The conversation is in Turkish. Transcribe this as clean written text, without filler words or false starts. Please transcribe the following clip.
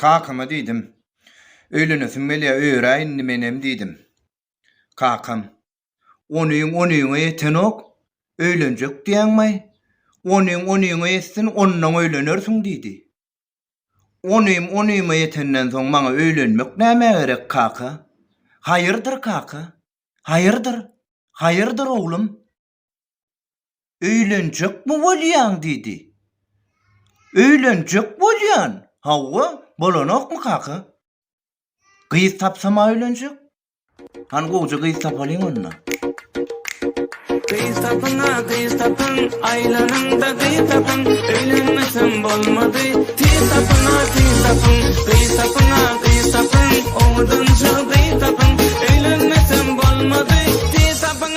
Kakama diýdim. Öýlenesim belä öýräýin nimenem diýdim. Kakam, onyňa ýetenok, öýlenjek diýäňmi? Onyňa ýetsin, ondan öýlenersiň diýdi. Onyňa ýetenden soň maňa öýlenmek näme gerek kaka? Haýyrdyr kaka? Haýyrdyr oglum. Öýlenjek mi bolýan diýdi. Öýlenjek bolýan. Hawa, bolanokmy kaka? Gyýs tapsam öýlenjek? Han gowy gyýs tapalyň onda. Kıyız tapın, aylanında kıyız tapın, öğlenmesem bolmadı. Kıyız tapın, oğudun şu kıyız tapın, öğlenmesem bolmadı. Kıyız tapın.